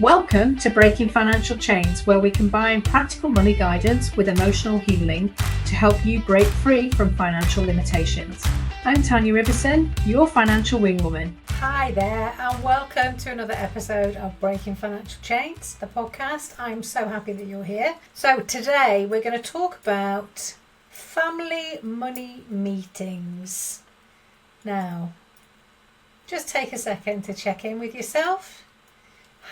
Welcome to Breaking Financial Chains, where we combine practical money guidance with emotional healing to help you break free from financial limitations. I'm Tanya Riverson, your financial wingwoman. Hi there, and welcome to another episode of Breaking Financial Chains, the podcast. I'm so happy that you're here. So today we're going to talk about family money meetings. Now, just take a second to check in with yourself.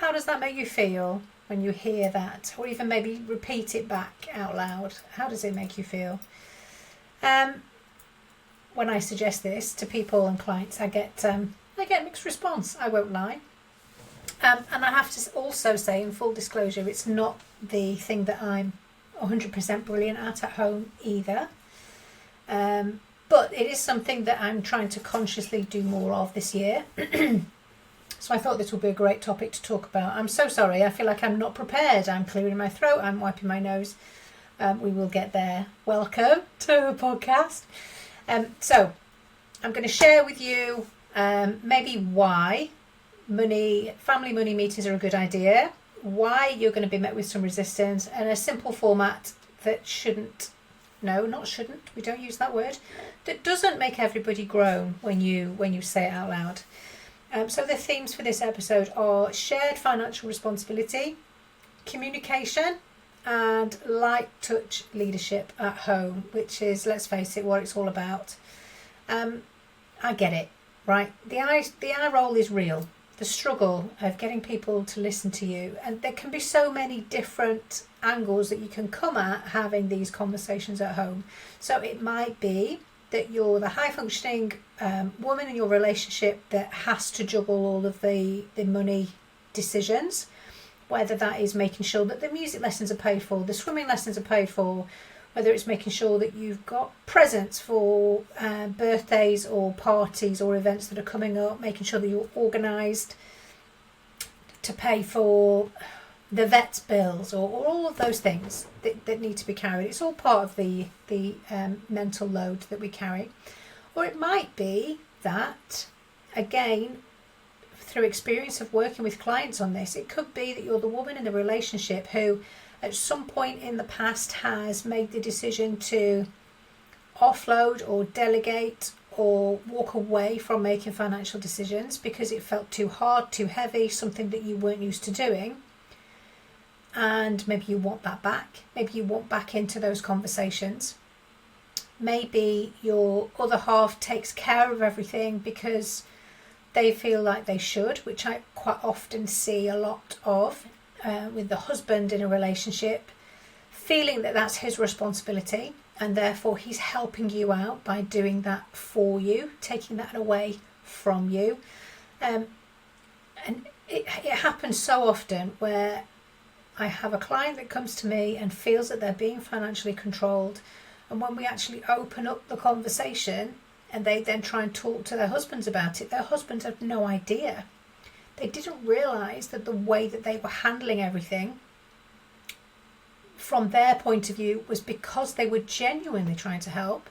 How does that make you feel when you hear that? Or even maybe repeat it back out loud. How does it make you feel? When I suggest this to people and clients, I get mixed response, I won't lie. And I have to also say, in full disclosure, it's not the thing that I'm 100% brilliant at home either. But it is something that I'm trying to consciously do more of this year. So I thought this would be a great topic to talk about. I'm so sorry. I feel like I'm not prepared. I'm clearing my throat. I'm wiping my nose. We will get there. Welcome to the podcast. So I'm going to share with you maybe why family money meetings are a good idea, why you're going to be met with some resistance, and a simple format that we don't use that word, that doesn't make everybody groan when you say it out loud. So the themes for this episode are shared financial responsibility, communication, and light touch leadership at home, which is, let's face it, what it's all about. I get it, right? The eye roll is real. The struggle of getting people to listen to you, and there can be so many different angles that you can come at having these conversations at home. So it might be that you're the high functioning woman in your relationship that has to juggle all of the money decisions, whether that is making sure that the music lessons are paid for, the swimming lessons are paid for, whether it's making sure that you've got presents for birthdays or parties or events that are coming up, making sure that you're organised to pay for the vet's bills or all of those things that need to be carried. It's all part of the mental load that we carry. Or it might be that, again, through experience of working with clients on this, it could be that you're the woman in the relationship who at some point in the past has made the decision to offload or delegate or walk away from making financial decisions because it felt too hard, too heavy, something that you weren't used to doing. And maybe you want that back. Maybe you want back into those conversations. Maybe your other half takes care of everything because they feel like they should, which I quite often see a lot of with the husband in a relationship, feeling that that's his responsibility and therefore he's helping you out by doing that for you, taking that away from you. And it happens so often where I have a client that comes to me and feels that they're being financially controlled, and when we actually open up the conversation and they then try and talk to their husbands about it, their husbands have no idea. They didn't realise that the way that they were handling everything from their point of view was because they were genuinely trying to help,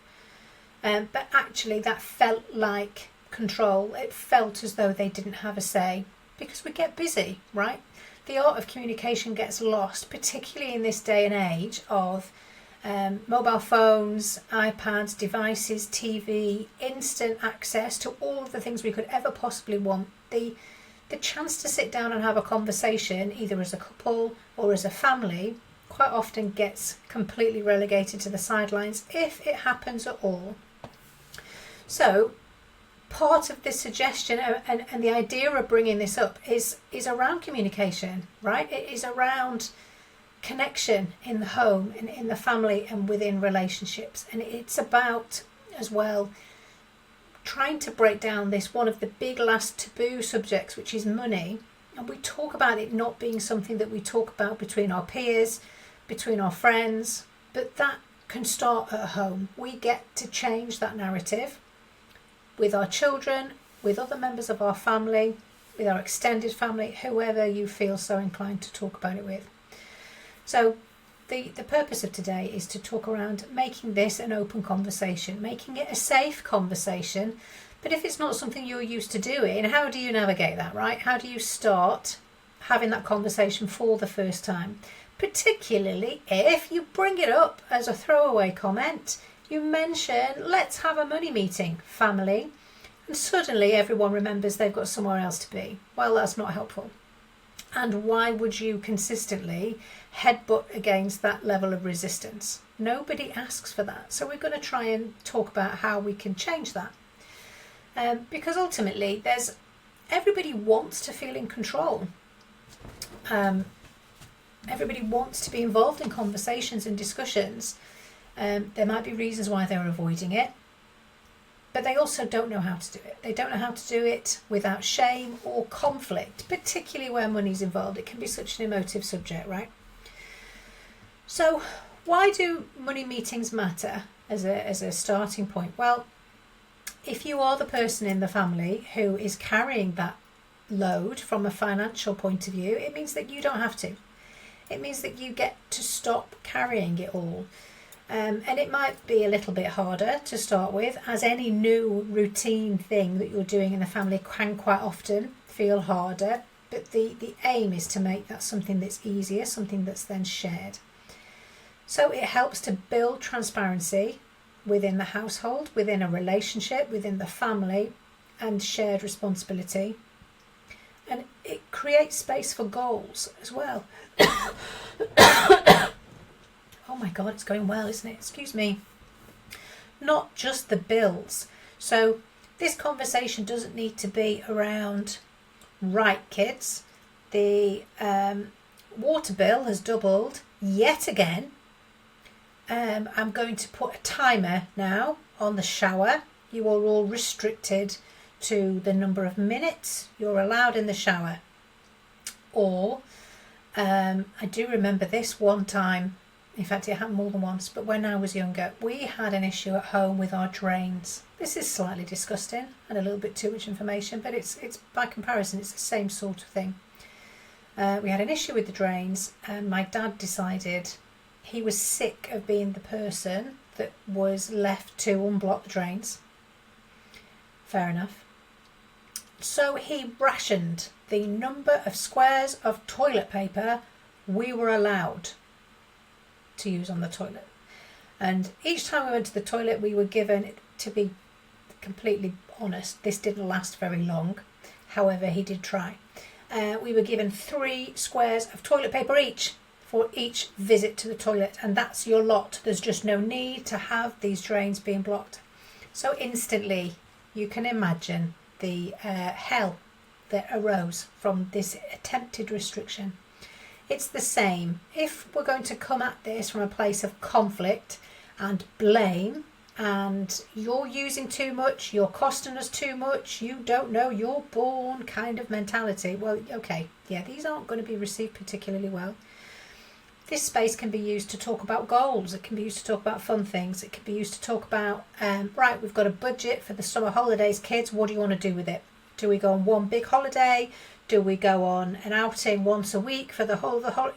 but actually that felt like control. It felt as though they didn't have a say because we get busy, right? The art of communication gets lost, particularly in this day and age of mobile phones, iPads, devices, TV, instant access to all of the things we could ever possibly want. The chance to sit down and have a conversation, either as a couple or as a family, quite often gets completely relegated to the sidelines, if it happens at all. So part of this suggestion and the idea of bringing this up is around communication, right? It is around connection in the home and in the family and within relationships. And it's about, as well, trying to break down this one of the big last taboo subjects, which is money. And we talk about it not being something that we talk about between our peers, between our friends, but that can start at home. We get to change that narrative with our children, with other members of our family, with our extended family, whoever you feel so inclined to talk about it with. So the purpose of today is to talk around making this an open conversation, making it a safe conversation. But if it's not something you're used to doing, how do you navigate that, right? How do you start having that conversation for the first time, particularly if you bring it up as a throwaway comment. You mention, let's have a money meeting, family, and suddenly everyone remembers they've got somewhere else to be. Well, that's not helpful. And why would you consistently headbutt against that level of resistance? Nobody asks for that. So we're going to try and talk about how we can change that. Because ultimately, everybody wants to feel in control. Everybody wants to be involved in conversations and discussions. There might be reasons why they're avoiding it, but they also don't know how to do it. They don't know how to do it without shame or conflict, particularly where money's involved. It can be such an emotive subject, right? So why do money meetings matter as a starting point? Well, if you are the person in the family who is carrying that load from a financial point of view, it means that you don't have to. It means that you get to stop carrying it all. And it might be a little bit harder to start with, as any new routine thing that you're doing in the family can quite often feel harder. But the aim is to make that something that's easier, something that's then shared. So it helps to build transparency within the household, within a relationship, within the family, and shared responsibility. And it creates space for goals as well. Oh my God, it's going well, isn't it? Excuse me. Not just the bills. So this conversation doesn't need to be around, right, kids, the water bill has doubled yet again. I'm going to put a timer now on the shower. You are all restricted to the number of minutes you're allowed in the shower. Or, I do remember this one time, in fact it happened more than once, but when I was younger, we had an issue at home with our drains. This is slightly disgusting and a little bit too much information, but it's by comparison, it's the same sort of thing. We had an issue with the drains, and my dad decided he was sick of being the person that was left to unblock the drains. Fair enough. So he rationed the number of squares of toilet paper we were allowed to use on the toilet. And each time we went to the toilet, we were given, to be completely honest, this didn't last very long. However, he did try. We were given 3 squares of toilet paper each for each visit to the toilet, and that's your lot. There's just no need to have these drains being blocked. So instantly you can imagine the hell that arose from this attempted restriction. It's the same. If we're going to come at this from a place of conflict and blame, and you're using too much, you're costing us too much, you don't know, you're born kind of mentality, well, okay, yeah, these aren't going to be received particularly well. This space can be used to talk about goals. It can be used to talk about fun things. It can be used to talk about, right, we've got a budget for the summer holidays, kids. What do you want to do with it? Do we go on one big holiday? Do we go on an outing once a week for the whole of the whole?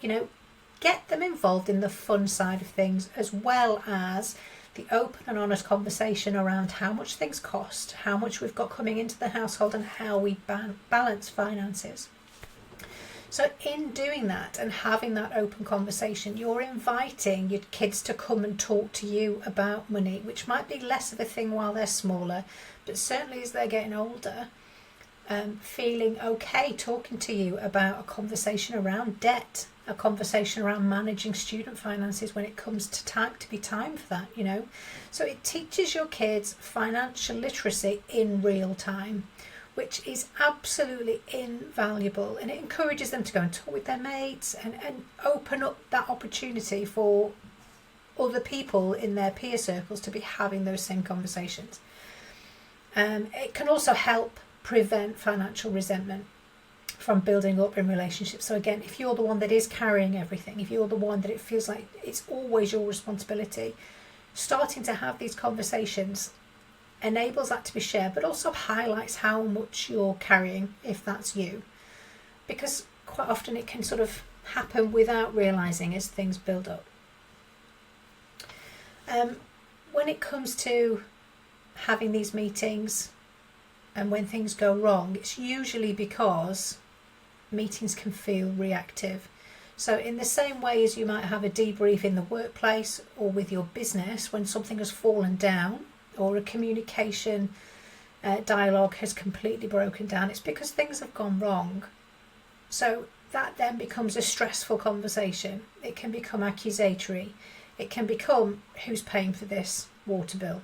Get them involved in the fun side of things, as well as the open and honest conversation around how much things cost, how much we've got coming into the household, and how we balance finances. So in doing that and having that open conversation, you're inviting your kids to come and talk to you about money, which might be less of a thing while they're smaller, but certainly as they're getting older, feeling okay talking to you about a conversation around debt, a conversation around managing student finances when it comes to time for that, So it teaches your kids financial literacy in real time, which is absolutely invaluable, and it encourages them to go and talk with their mates and open up that opportunity for other people in their peer circles to be having those same conversations. It can also help prevent financial resentment from building up in relationships. So again, if you're the one that is carrying everything, if you're the one that it feels like it's always your responsibility, starting to have these conversations enables that to be shared, but also highlights how much you're carrying if that's you, because quite often it can sort of happen without realizing as things build up. When it comes to having these meetings and when things go wrong, it's usually because meetings can feel reactive. So in the same way as you might have a debrief in the workplace or with your business when something has fallen down or a communication dialogue has completely broken down, it's because things have gone wrong. So that then becomes a stressful conversation. It can become accusatory. It can become, who's paying for this water bill?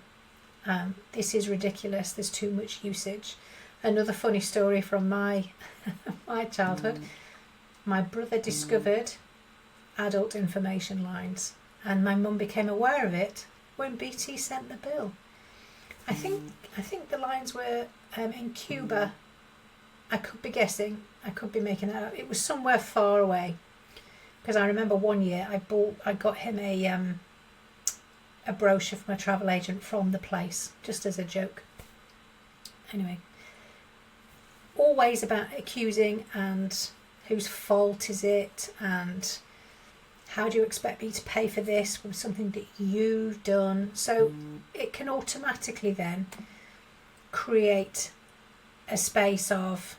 This is ridiculous. There's too much usage. Another funny story from my my childhood. My brother discovered adult information lines, and my mum became aware of it when BT sent the bill. I think the lines were in Cuba. I could be guessing. I could be making that up. It was somewhere far away, because I remember one year I got him a brochure from a travel agent from the place, just as a joke. Anyway, always about accusing and whose fault is it, and how do you expect me to pay for this from something that you've done? So it can automatically then create a space of,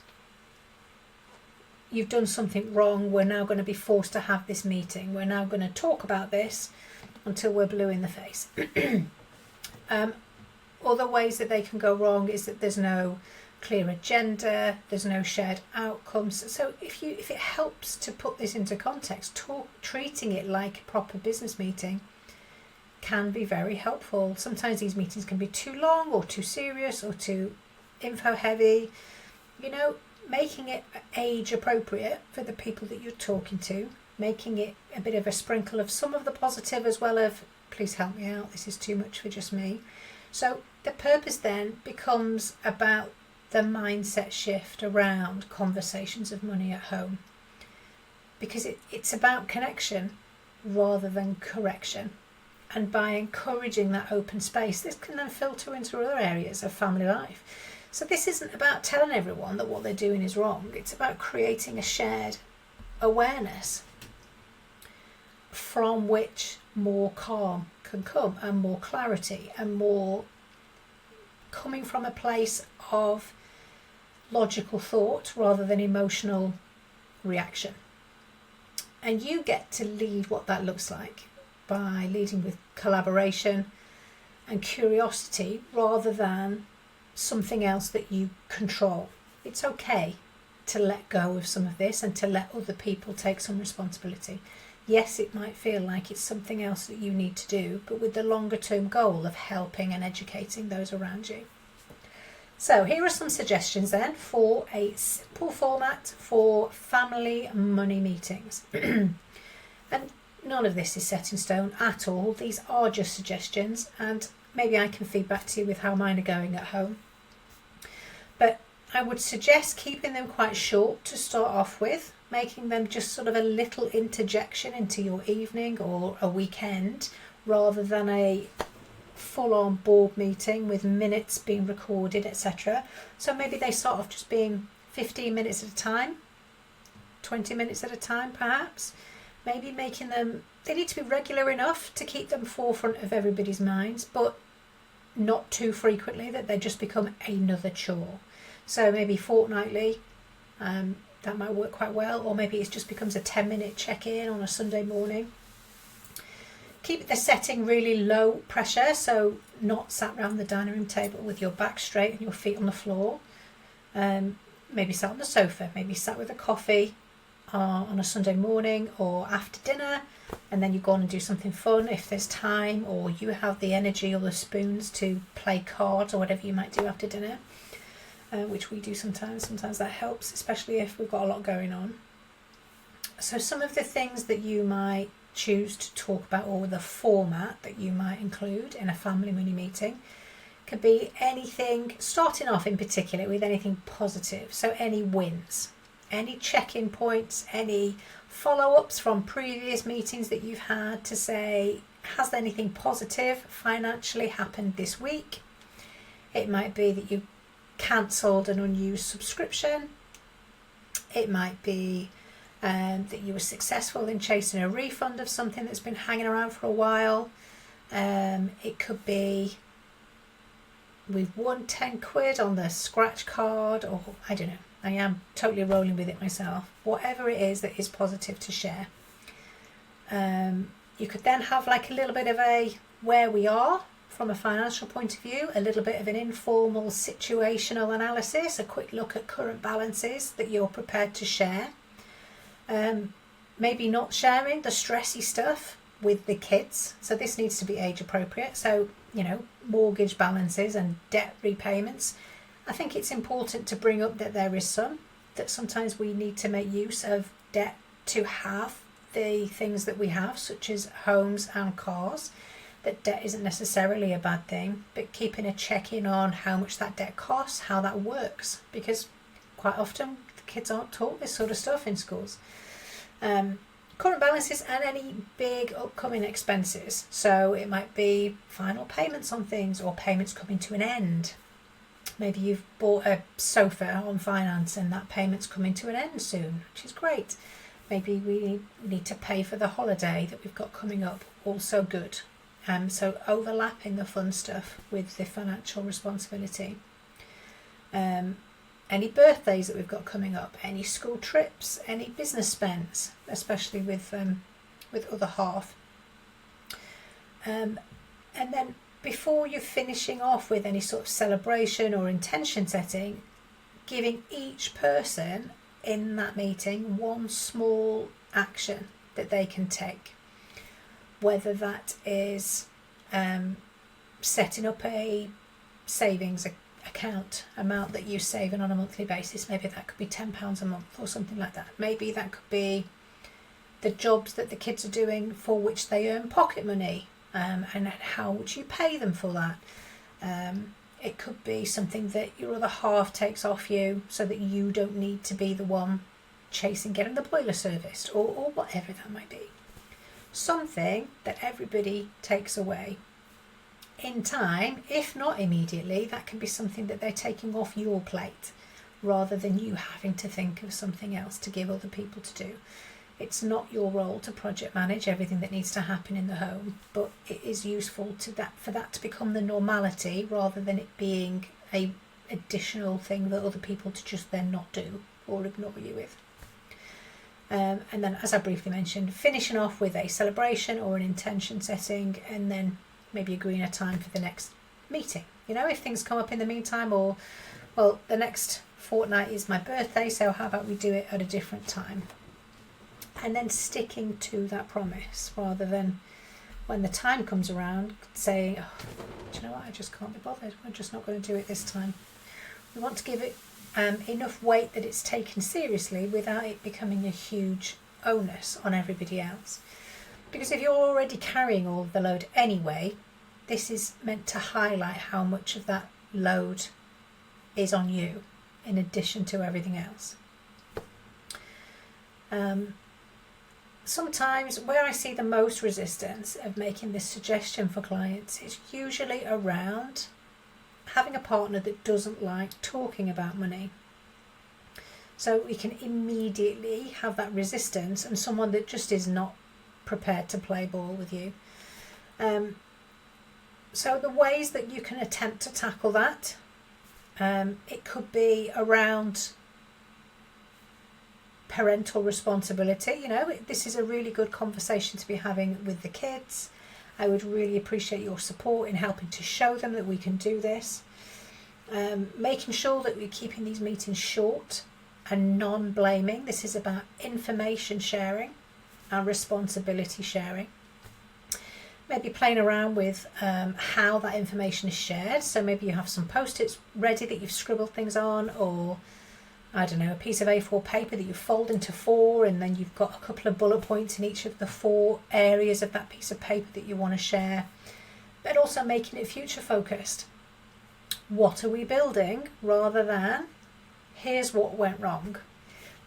you've done something wrong, we're now going to be forced to have this meeting, we're now going to talk about this until we're blue in the face. Other ways that they can go wrong is that there's no clear agenda, there's no shared outcomes. So if it helps to put this into context, treating it like a proper business meeting can be very helpful. Sometimes these meetings can be too long or too serious or too info heavy. Making it age appropriate for the people that you're talking to, making it a bit of a sprinkle of some of the positive as well as, please help me out, this is too much for just me. So the purpose then becomes about the mindset shift around conversations of money at home, because it's about connection rather than correction. And by encouraging that open space, this can then filter into other areas of family life. So this isn't about telling everyone that what they're doing is wrong. It's about creating a shared awareness from which more calm can come, and more clarity, and more coming from a place of logical thought rather than emotional reaction. And you get to lead what that looks like by leading with collaboration and curiosity rather than something else that you control. It's okay to let go of some of this and to let other people take some responsibility. Yes, it might feel like it's something else that you need to do, but with the longer term goal of helping and educating those around you. So here are some suggestions then for a simple format for family money meetings. And none of this is set in stone at all. These are just suggestions, and maybe I can feed back to you with how mine are going at home. But I would suggest keeping them quite short to start off with, making them just sort of a little interjection into your evening or a weekend, rather than a full-on board meeting with minutes being recorded, etc. So maybe they start off just being 15 minutes at a time, 20 minutes at a time perhaps. Maybe making them, they need to be regular enough to keep them forefront of everybody's minds, but not too frequently that they just become another chore. So maybe fortnightly, that might work quite well, or maybe it just becomes a 10-minute check-in on a Sunday morning. Keep the setting really low pressure, so not sat around the dining room table with your back straight and your feet on the floor. Maybe sat on the sofa, maybe sat with a coffee on a Sunday morning or after dinner, and then you go on and do something fun if there's time, or you have the energy or the spoons to play cards or whatever you might do after dinner, which we do sometimes. Sometimes that helps, especially if we've got a lot going on. So some of the things that you might choose to talk about, or the format that you might include in a family mini meeting, could be anything, starting off in particular with anything positive. So any wins, any check-in points, any follow-ups from previous meetings that you've had to say, has anything positive financially happened this week? It might be that you cancelled an unused subscription. It might be that you were successful in chasing a refund of something that's been hanging around for a while. It could be we've won 10 quid on the scratch card, or I don't know, I am totally rolling with it myself. Whatever it is that is positive to share. You could then have like a little bit of a where we are from a financial point of view, a little bit of an informal situational analysis, a quick look at current balances that you're prepared to share. Maybe not sharing the stressy stuff with the kids. So this needs to be age appropriate. So, mortgage balances and debt repayments. I think it's important to bring up that there is that sometimes we need to make use of debt to have the things that we have, such as homes and cars. That debt isn't necessarily a bad thing, but keeping a check-in on how much that debt costs, how that works, because quite often the kids aren't taught this sort of stuff in schools. Current balances and any big upcoming expenses. So it might be final payments on things or payments coming to an end. Maybe you've bought a sofa on finance and that payment's coming to an end soon, which is great. Maybe we need to pay for the holiday that we've got coming up, also good. So overlapping the fun stuff with the financial responsibility. Any birthdays that we've got coming up, any school trips, any business spends, especially with other half. And then before you're finishing off with any sort of celebration or intention setting, giving each person in that meeting one small action that they can take. Whether that is setting up a savings account amount that you're saving on a monthly basis. Maybe that could be £10 a month or something like that. Maybe that could be the jobs that the kids are doing for which they earn pocket money, and how would you pay them for that. It could be something that your other half takes off you so that you don't need to be the one chasing getting the boiler serviced, or whatever that might be. Something that everybody takes away in time, if not immediately. That can be something that they're taking off your plate rather than you having to think of something else to give other people to do. It's not your role to project manage everything that needs to happen in the home, but it is useful for that to become the normality rather than it being a additional thing that other people to just then not do or ignore you with. And then, as I briefly mentioned, finishing off with a celebration or an intention setting, and then maybe agreeing a time for the next meeting. If things come up in the meantime, or, well, the next fortnight is my birthday, so how about we do it at a different time? And then sticking to that promise rather than when the time comes around saying, oh, do you know what, I just can't be bothered. We're just not going to do it this time. We want to give it enough weight that it's taken seriously without it becoming a huge onus on everybody else. Because if you're already carrying all of the load anyway, this is meant to highlight how much of that load is on you in addition to everything else. Sometimes where I see the most resistance of making this suggestion for clients is usually around having a partner that doesn't like talking about money. So we can immediately have that resistance and someone that just is not prepared to play ball with you. So the ways that you can attempt to tackle that, it could be around parental responsibility. This is a really good conversation to be having with the kids. I would really appreciate your support in helping to show them that we can do this. Making sure that we're keeping these meetings short and non-blaming. This is about information sharing and responsibility sharing. Maybe playing around with how that information is shared. So maybe you have some post-its ready that you've scribbled things on, or I don't know, a piece of A4 paper that you fold into 4, and then you've got a couple of bullet points in each of the 4 areas of that piece of paper that you want to share. But also making it future focused. What are we building, rather than here's what went wrong.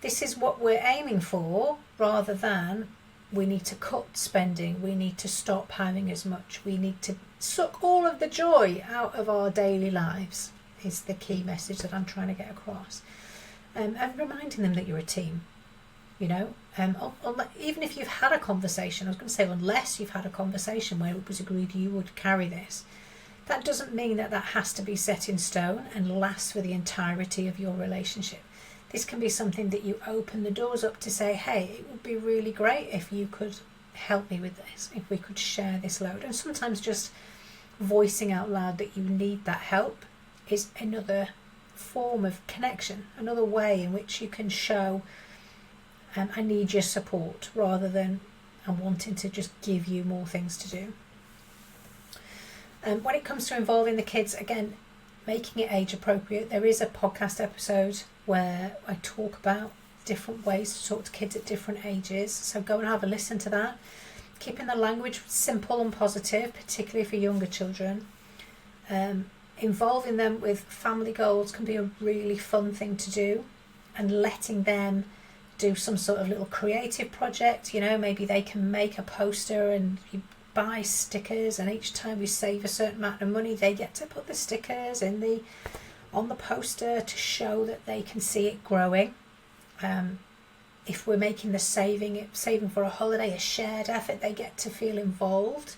This is what we're aiming for, rather than we need to cut spending, we need to stop having as much, we need to suck all of the joy out of our daily lives, is the key message that I'm trying to get across. And reminding them that you're a team, even if you've had a conversation, I was going to say unless you've had a conversation where it was agreed you would carry this, that doesn't mean that has to be set in stone and lasts for the entirety of your relationship. this can be something that you open the doors up to say, hey, it would be really great if you could help me with this, if we could share this load. And sometimes just voicing out loud that you need that help is another form of connection, another way in which you can show I need your support, rather than I'm wanting to just give you more things to do. When it comes to involving the kids, again, making it age appropriate, there is a podcast episode where I talk about different ways to talk to kids at different ages, so go and have a listen to that. Keeping the language simple and positive, particularly for younger children. Involving them with family goals can be a really fun thing to do, and letting them do some sort of little creative project. Maybe they can make a poster and you buy stickers, and each time we save a certain amount of money, they get to put the stickers on the poster to show that they can see it growing. If we're making the saving for a holiday a shared effort, they get to feel involved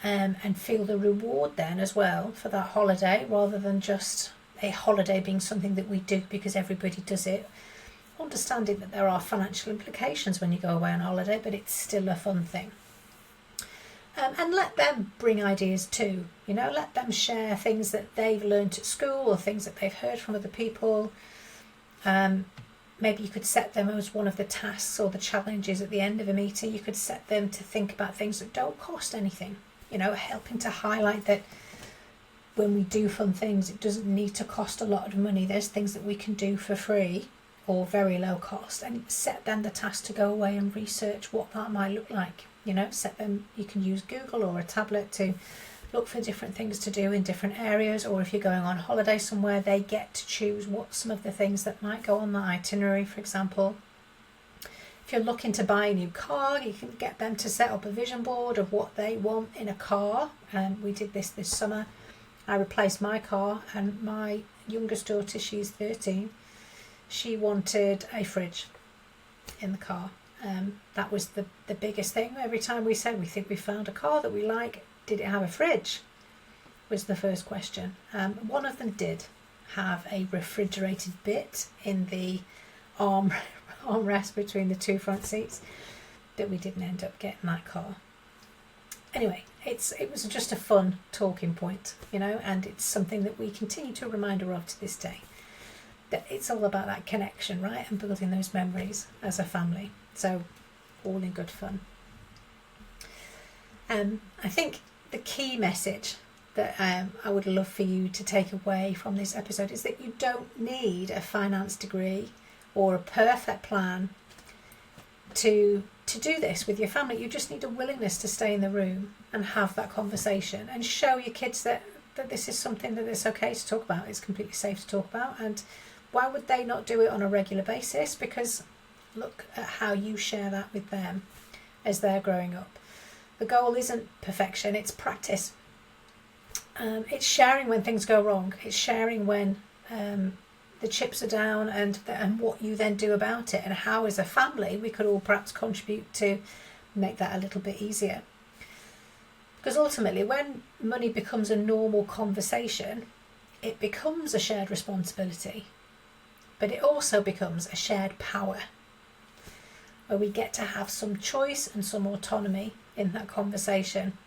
and feel the reward then as well for that holiday, rather than just a holiday being something that we do because everybody does it. Understanding that there are financial implications when you go away on holiday, but it's still a fun thing. And let them bring ideas too. Let them share things that they've learned at school or things that they've heard from other people. Maybe you could set them as one of the tasks or the challenges at the end of a meeting. You could set them to think about things that don't cost anything. Helping to highlight that when we do fun things, it doesn't need to cost a lot of money. There's things that we can do for free or very low cost, and set them the task to go away and research what that might look like. Set them, you can use Google or a tablet to look for different things to do in different areas, or if you're going on holiday somewhere, they get to choose what some of the things that might go on the itinerary, for example. If you're looking to buy a new car, you can get them to set up a vision board of what they want in a car. We did this summer. I replaced my car, and my youngest daughter, she's 13, she wanted a fridge in the car. That was the biggest thing. Every time we said we think we found a car that we like, did it have a fridge? Was the first question. One of them did have a refrigerated bit in the armrest between the two front seats, but we didn't end up getting that car. Anyway, it was just a fun talking point, and it's something that we continue to remind her of to this day. That it's all about that connection, right, and building those memories as a family. So, all in good fun. I think the key message that I would love for you to take away from this episode is that you don't need a finance degree or a perfect plan to do this with your family. You just need a willingness to stay in the room and have that conversation and show your kids that this is something that it's okay to talk about. It's completely safe to talk about. And why would they not do it on a regular basis? Because look at how you share that with them as they're growing up. The goal isn't perfection, it's practice. It's sharing when things go wrong. It's sharing when the chips are down and what you then do about it, and how as a family we could all perhaps contribute to make that a little bit easier. Because ultimately, when money becomes a normal conversation, it becomes a shared responsibility, but it also becomes a shared power, where we get to have some choice and some autonomy in that conversation.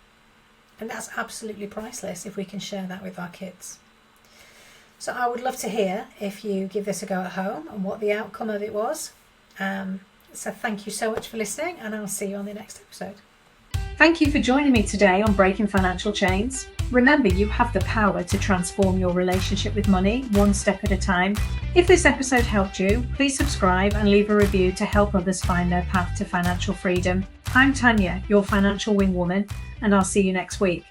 And that's absolutely priceless if we can share that with our kids. So I would love to hear if you give this a go at home and what the outcome of it was. So thank you so much for listening, and I'll see you on the next episode. Thank you for joining me today on Breaking Financial Chains. Remember, you have the power to transform your relationship with money one step at a time. If this episode helped you, please subscribe and leave a review to help others find their path to financial freedom. I'm Tanya, your financial wing woman, and I'll see you next week.